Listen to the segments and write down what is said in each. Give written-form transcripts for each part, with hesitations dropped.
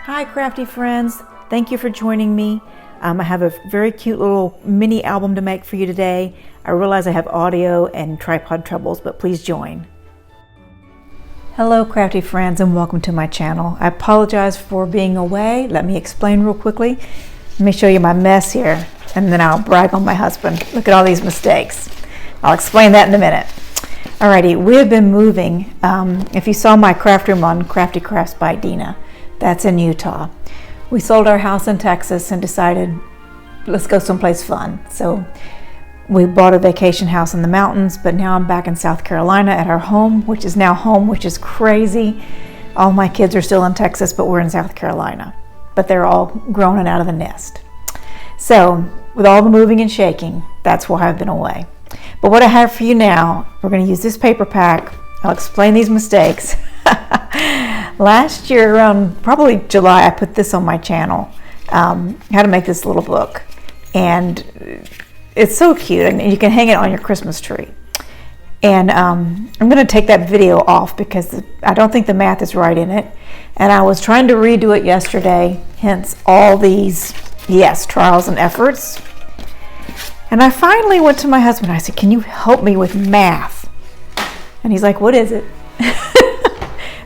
Hi crafty friends, thank you for joining me. I have a very cute little mini album to make for you today. I realize I have audio and tripod troubles, but please join. Hello crafty friends and welcome to my channel. I apologize for being away. Let me explain real quickly. Let me show you my mess here and then I'll brag on my husband. Look at all these mistakes. I'll explain that in a minute. Alrighty, we have been moving. If you saw my craft room on Crafty Crafts by Dina, that's in Utah. We sold our house in Texas and decided let's go someplace fun. So we bought a vacation house in the mountains, but now I'm back in South Carolina at our home, which is now home, which is crazy. All my kids are still in Texas, but we're in South Carolina. But they're all grown and out of the nest. So with all the moving and shaking, that's why I've been away. But what I have for you now, we're going to use this paper pack. I'll explain these mistakes. Last year, around probably July, I put this on my channel, how to make this little book. And it's so cute, and you can hang it on your Christmas tree. And I'm going to take that video off because I don't think the math is right in it. And I was trying to redo it yesterday, hence all these, trials and efforts. And I finally went to my husband. I said, can you help me with math? And he's like, what is it?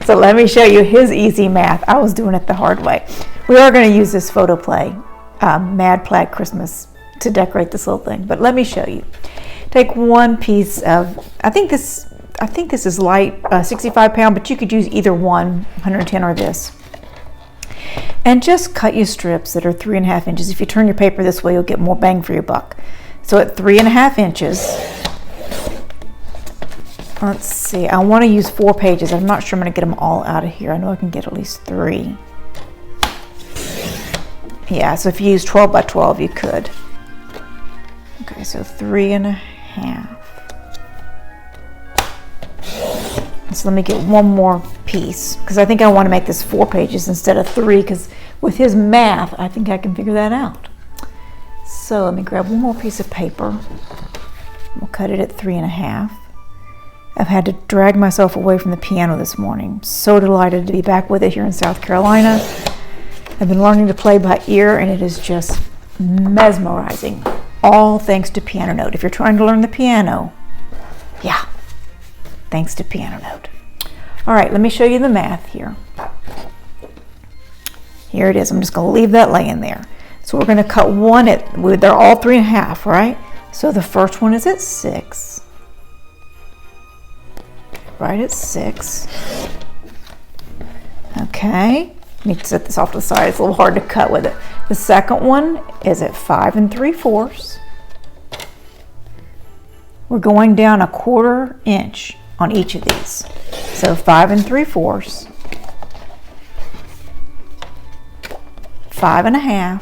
So let me show you his easy math. I was doing it the hard way. We are going to use this photo play, Mad Plaid Christmas, to decorate this little thing. But let me show you. Take one piece of, I think this is light, 65 pound, but you could use either one, 110 or this. And just cut you strips that are 3.5 inches. If you turn your paper this way, you'll get more bang for your buck. So at 3.5 inches, let's see, I want to use 4 pages. I'm not sure I'm going to get them all out of here. I know I can get at least 3. Yeah, so if you use 12 by 12, you could. Okay, so 3.5. So let me get one more piece because I think I want to make this 4 pages instead of 3 because with his math, I think I can figure that out. So let me grab one more piece of paper. We'll cut it at 3.5. I've had to drag myself away from the piano this morning. So delighted to be back with it here in South Carolina. I've been learning to play by ear and it is just mesmerizing. All thanks to Piano Note. If you're trying to learn the piano, thanks to Piano Note. All right, let me show you the math here. Here it is. I'm just going to leave that laying there. So we're going to cut one they're all 3.5, right? So the first one is at 6. Right at 6. Okay. Need to set this off to the side. It's a little hard to cut with it. The second one is at 5 3/4. We're going down 1/4 inch on each of these. So 5 3/4, 5.5,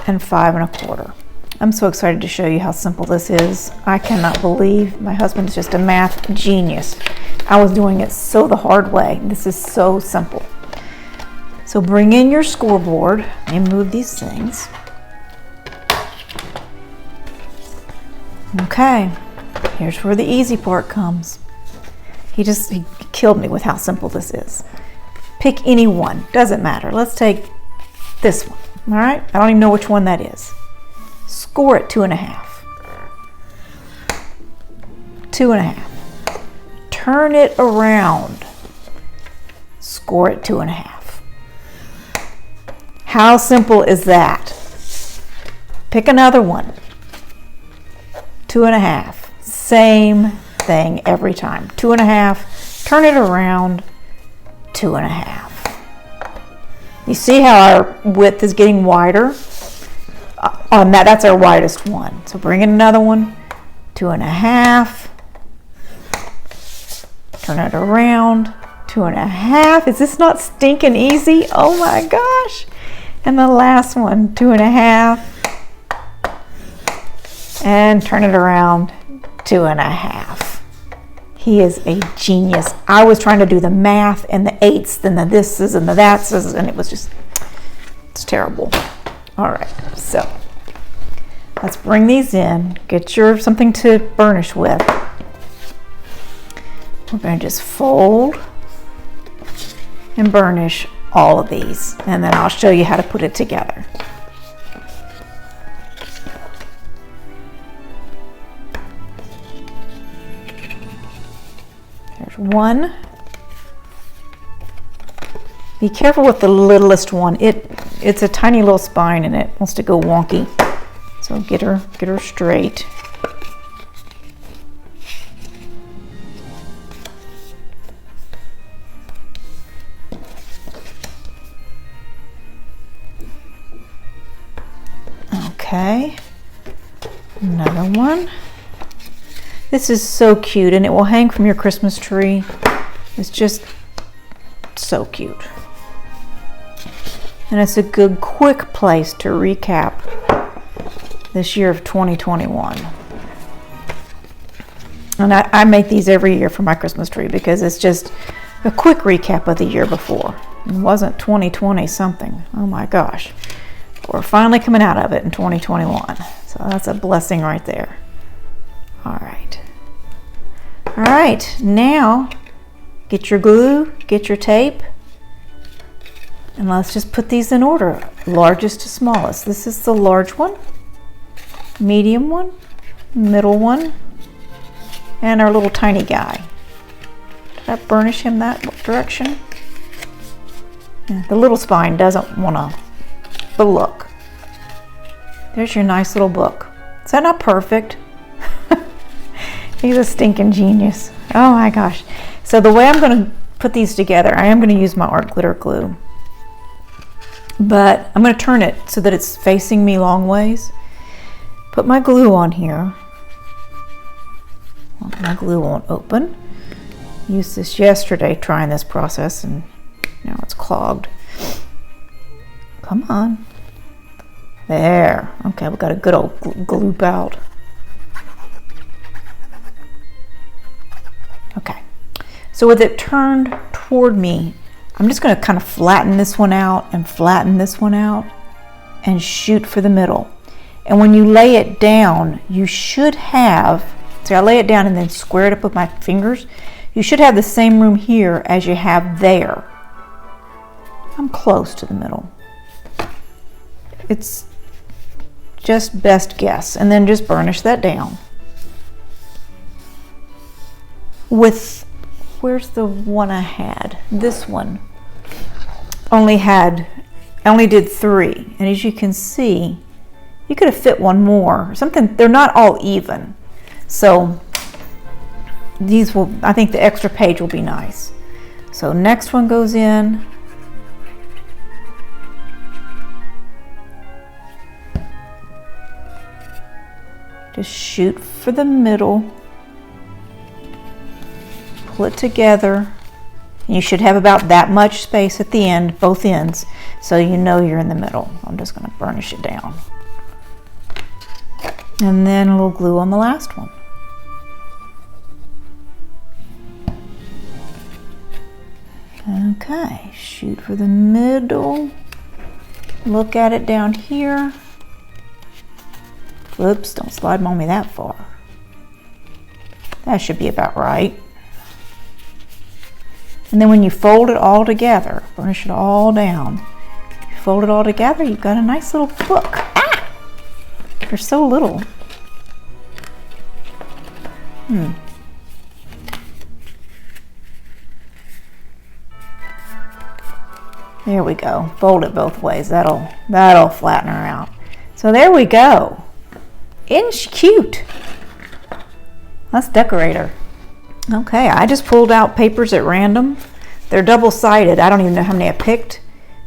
and 5 1/4. I'm so excited to show you how simple this is. I cannot believe my husband is just a math genius. I was doing it so the hard way. This is so simple. So bring in your scoreboard and move these things. Okay, here's where the easy part comes. He killed me with how simple this is. Pick any one, doesn't matter. Let's take this one, all right? I don't even know which one that is. Score at 2.5. 2.5. Turn it around. Score at 2.5. How simple is that? Pick another one. 2.5. Same thing every time. 2.5. Turn it around. 2.5. You see how our width is getting wider? On that's our widest one. So bring in another one. 2.5. Turn it around. 2.5. Is this not stinking easy? Oh my gosh. And the last one, 2.5. And turn it around. 2.5. He is a genius. I was trying to do the math and the eighths and the thises and the thatses, and it's terrible. All right, so let's bring these in. Get your something to burnish with. we're going to just fold and burnish all of these, and then I'll show you how to put it together. There's one. Be careful with the littlest one. It's a tiny little spine and it wants to go wonky. So get her straight. Okay, another one. This is so cute, and it will hang from your Christmas tree. It's just so cute. And it's a good, quick place to recap this year of 2021. And I make these every year for my Christmas tree because it's just a quick recap of the year before. It wasn't 2020 something. Oh my gosh. We're finally coming out of it in 2021. So that's a blessing right there. All right. All right, now get your glue, get your tape, and let's just put these in order, largest to smallest. This is the large one, medium one, middle one, and our little tiny guy. Did I burnish him that direction? Yeah, the little spine doesn't want to. But look, there's your nice little book. Is that not perfect? He's a stinking genius. Oh my gosh. So the way I'm going to put these together, I am going to use my art glitter glue. But I'm going to turn it so that it's facing me long ways. Put my glue on here. Well, my glue won't open. Used this yesterday trying this process and now it's clogged. Come on. There. Okay, we've got a good old gloop out. Okay. So with it turned toward me, I'm just going to kind of flatten this one out and flatten this one out and shoot for the middle. And when you lay it down, you should have, see, I lay it down and then square it up with my fingers. You should have the same room here as you have there. I'm close to the middle. It's just best guess, and then just burnish that down. With, where's the one I had? This one I only did 3, and as you can see, you could have fit one more. Something, they're not all even. So these will, I think the extra page will be nice. So next one goes in. Just shoot for the middle, pull it together. You should have about that much space at the end, both ends, so you know you're in the middle. I'm just going to burnish it down. And then a little glue on the last one. Okay, shoot for the middle. Look at it down here. Whoops, don't slide on me that far. That should be about right. And then when you fold it all together, burnish it all down, you fold it all together, you've got a nice little book. Ah! They're so little. There we go. Fold it both ways. That'll flatten her out. So there we go. Isn't she cute? Let's decorate her. Okay, I just pulled out papers at random. They're double-sided. I don't even know how many I picked.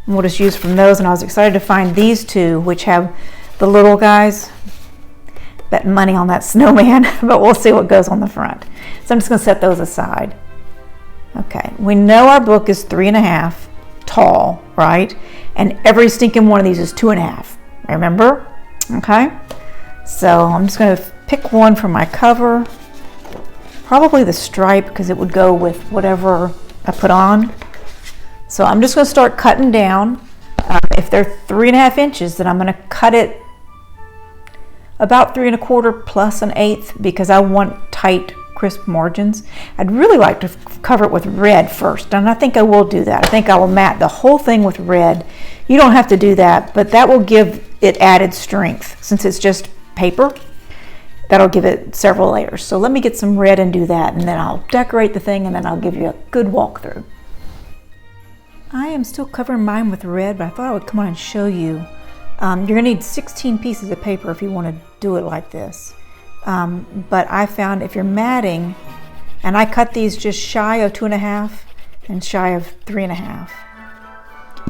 And we'll just use from those. And I was excited to find these two, which have the little guys. Betting money on that snowman, but we'll see what goes on the front. So I'm just going to set those aside. Okay, we know our book is 3.5 tall, right? And every stinking one of these is 2.5. Remember? Okay. So I'm just going to pick one for my cover, probably the stripe because it would go with whatever I put on. So I'm just going to start cutting down. If they're 3.5 inches, then I'm going to cut it about 3 1/4 plus 1/8 because I want tight crisp margins. I'd really like to cover it with red first, and I think I will do that. I think I will mat the whole thing with red. You don't have to do that, but that will give it added strength. Since it's just paper, that'll give it several layers. So let me get some red and do that, and then I'll decorate the thing, and then I'll give you a good walkthrough. I am still covering mine with red, but I thought I would come on and show you. You're gonna need 16 pieces of paper if you wanna do it like this. But I found if you're matting, and I cut these just shy of 2.5 and shy of 3.5.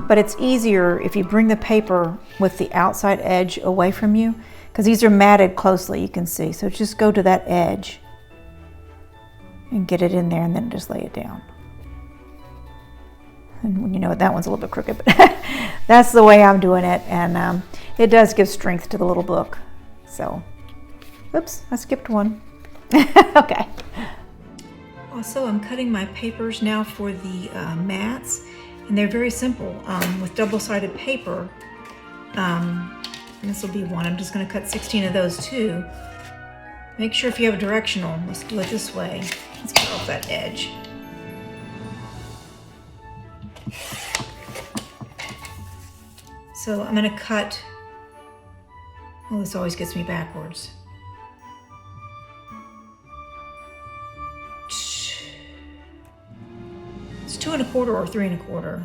But it's easier if you bring the paper with the outside edge away from you, because these are matted closely, you can see. So just go to that edge and get it in there, and then just lay it down. And you know, that one's a little bit crooked, but that's the way I'm doing it, and it does give strength to the little book. So, oops, I skipped one. Okay. Also, I'm cutting my papers now for the mats, and they're very simple. With double-sided paper, this will be one. I'm just going to cut 16 of those too. Make sure if you have a directional, let's do it this way. Let's get off that edge. So I'm going to cut, oh, this always gets me backwards. It's 2 1/4 or 3 1/4.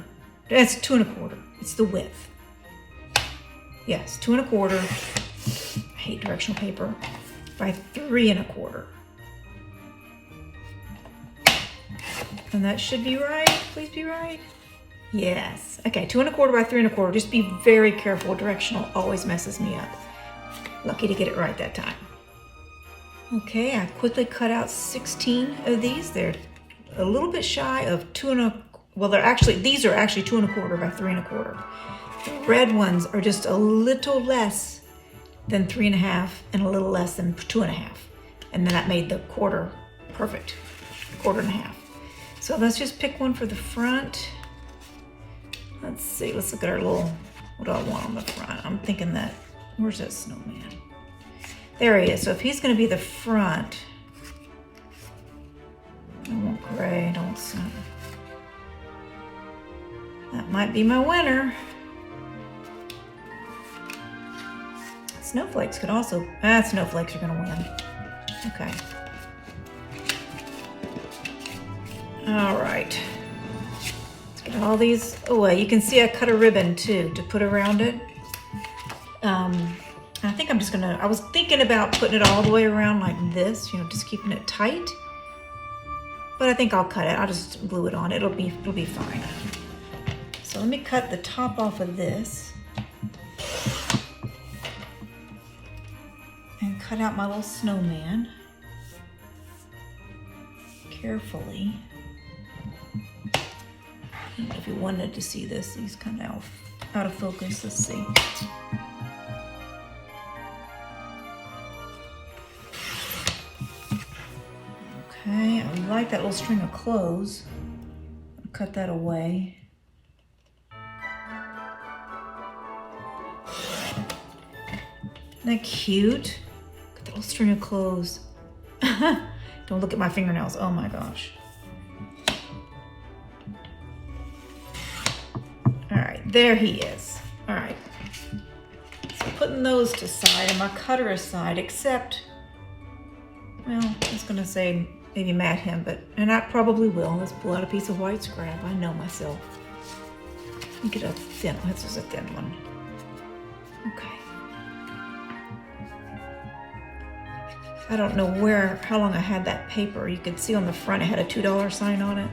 It's 2 1/4. It's the width. Yes, 2 1/4. I hate directional paper. By 3 1/4. And that should be right. Please be right. Yes. Okay, 2 1/4 by 3 1/4. Just be very careful. Directional always messes me up. Lucky to get it right that time. Okay, I quickly cut out 16 of these. They're a little bit shy of 2 1/4. Well, these are actually 2 1/4 by 3 1/4. The red ones are just a little less than 3 1/2 and a little less than 2 1/2. And then that made the quarter perfect. 1/4 1/2. So let's just pick one for the front. Let's see, let's look at our little, what do I want on the front? I'm thinking that, where's that snowman? There he is. So if he's gonna be the front, I want gray, I don't want sun. That might be my winner. Snowflakes could also, snowflakes are gonna win. Okay. All right. Let's get all these away. You can see I cut a ribbon too to put around it. I think I'm just gonna, I was thinking about putting it all the way around like this, you know, just keeping it tight. But I think I'll cut it. I'll just glue it on. It'll be fine. So let me cut the top off of this. And cut out my little snowman. Carefully. I don't know if you wanted to see this. He's kind of out of focus. Let's see. Okay, I like that little string of clothes. I'll cut that away. Isn't that cute? Look at that little string of clothes. Don't look at my fingernails. Oh my gosh. All right, there he is. All right. So putting those to side and my cutter aside, except, well, I was gonna say maybe mat him, and I probably will. Let's pull out a piece of white scrap. I know myself. Let me get a thin one. This is a thin one. Okay. I don't know how long I had that paper. You could see on the front it had a $2 sign on it.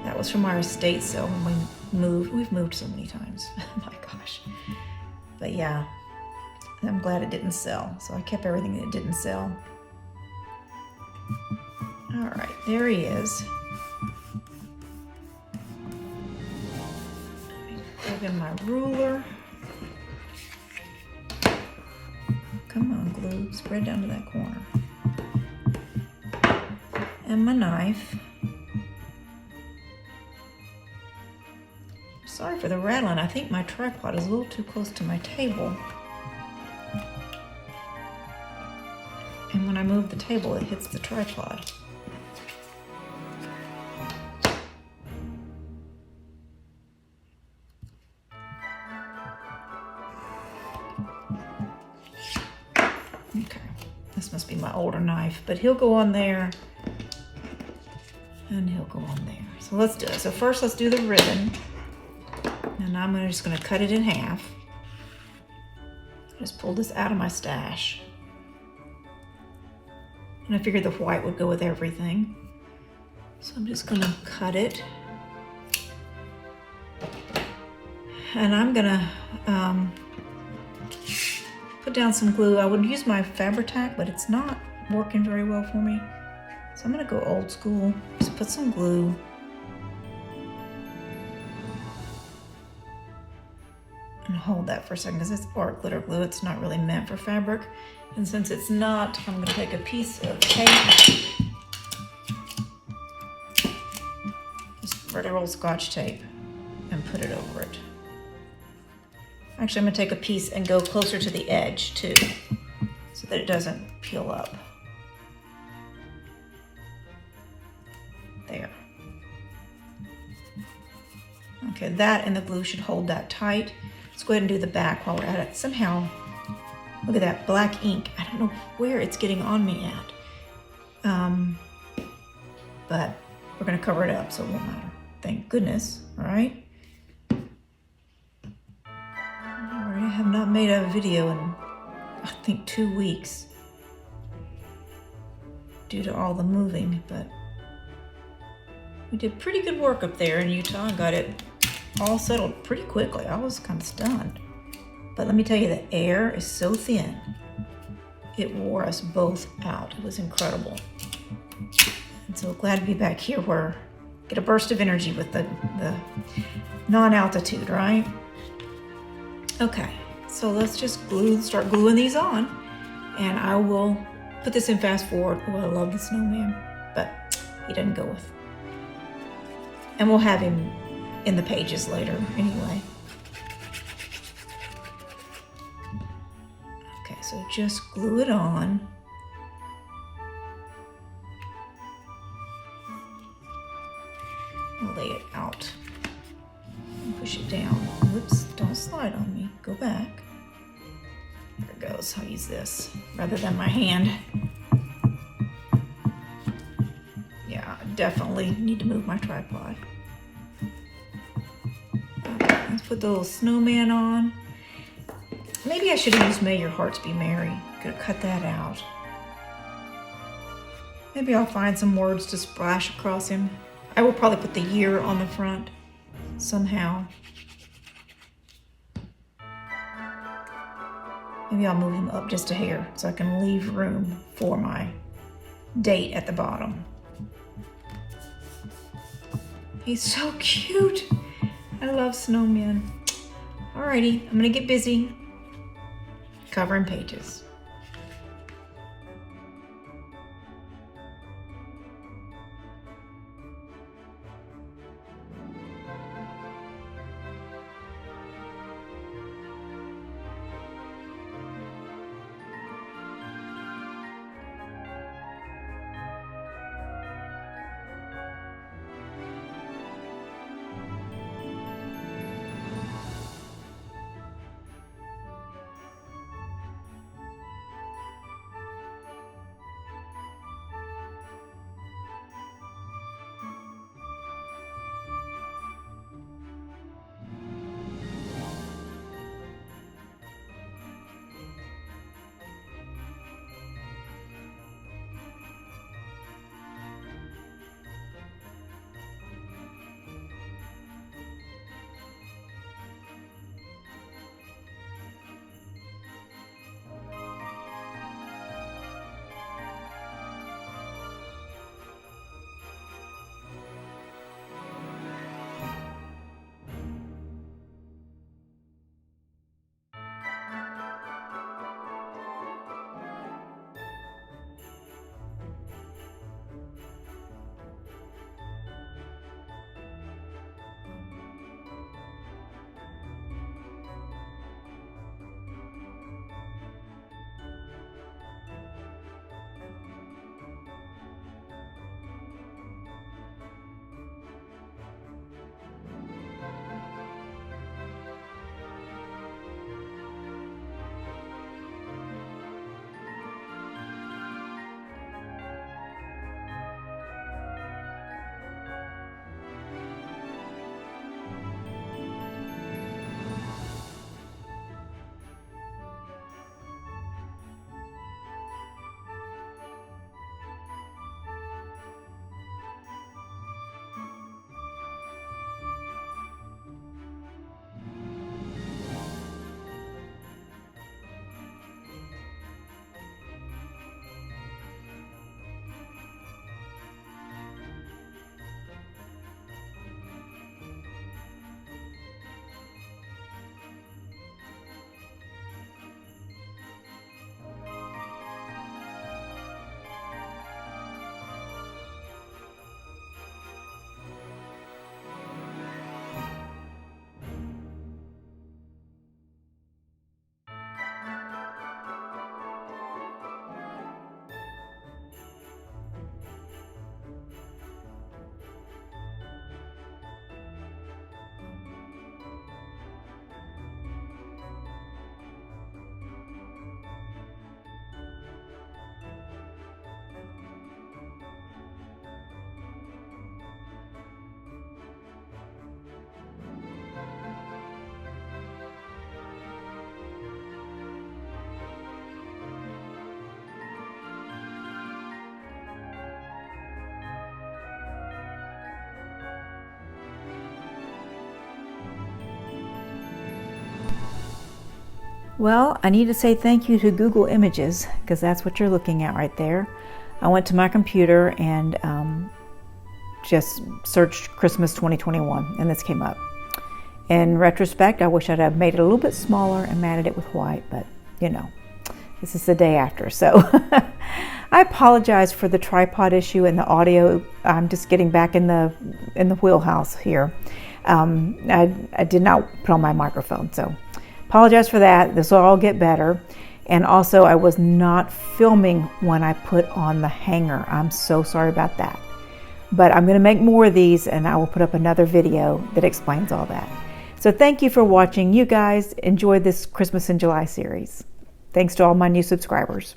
That was from our estate sale when we moved. We've moved so many times. Oh my gosh. But yeah, I'm glad it didn't sell. So I kept everything that didn't sell. All right, there he is. Plug in my ruler. Come on, glue, spread down to that corner. And my knife. Sorry for the rattling. I think my tripod is a little too close to my table. And when I move the table, it hits the tripod. older knife, but he'll go on there and he'll go on there. So let's do it. So first let's do the ribbon, and I'm just gonna cut it in half. Just pulled this out of my stash. And I figured the white would go with everything. So I'm just gonna cut it. And I'm gonna put down some glue. I would use my Fabri-Tac, but it's not working very well for me. So I'm gonna go old school. Just put some glue. And hold that for a second, because it's art glitter glue. It's not really meant for fabric. And since it's not, I'm gonna take a piece of tape, just regular old Scotch tape, and put it over it. Actually, I'm gonna take a piece and go closer to the edge too, so that it doesn't peel up. There. Okay, that and the glue should hold that tight. Let's go ahead and do the back while we're at it. Somehow, look at that black ink. I don't know where it's getting on me at. But we're gonna cover it up so it won't matter. Thank goodness, all right? I have not made a video in, I think, 2 weeks due to all the moving, but we did pretty good work up there in Utah and got it all settled pretty quickly. I was kind of stunned. But let me tell you, the air is so thin, it wore us both out. It was incredible. And so glad to be back here where I get a burst of energy with the non-altitude, right? Okay, so let's just start gluing these on, and I will put this in fast forward. Oh, I love the snowman, but he didn't go with. And we'll have him in the pages later anyway. Okay, so just glue it on. I'll lay it out. Push it down. Whoops, don't slide on me. Go back. There it goes. I'll use this rather than my hand. Yeah, I definitely need to move my tripod. Okay, let's put the little snowman on. Maybe I should have used May Your Hearts Be Merry. Could have cut that out. Maybe I'll find some words to splash across him. I will probably put the year on the front somehow. Maybe I'll move him up just a hair so I can leave room for my date at the bottom. He's so cute. I love snowmen. Alrighty, I'm gonna get busy covering pages. Well, I need to say thank you to Google Images, because that's what you're looking at right there. I went to my computer and just searched Christmas 2021, and this came up. In retrospect, I wish I'd have made it a little bit smaller and matted it with white, but you know, this is the day after, so. I apologize for the tripod issue and the audio. I'm just getting back in the wheelhouse here. I did not put on my microphone, so apologize for that. This will all get better. And also, I was not filming when I put on the hanger. I'm so sorry about that. But I'm going to make more of these, and I will put up another video that explains all that. So thank you for watching. You guys enjoyed this Christmas in July series. Thanks to all my new subscribers.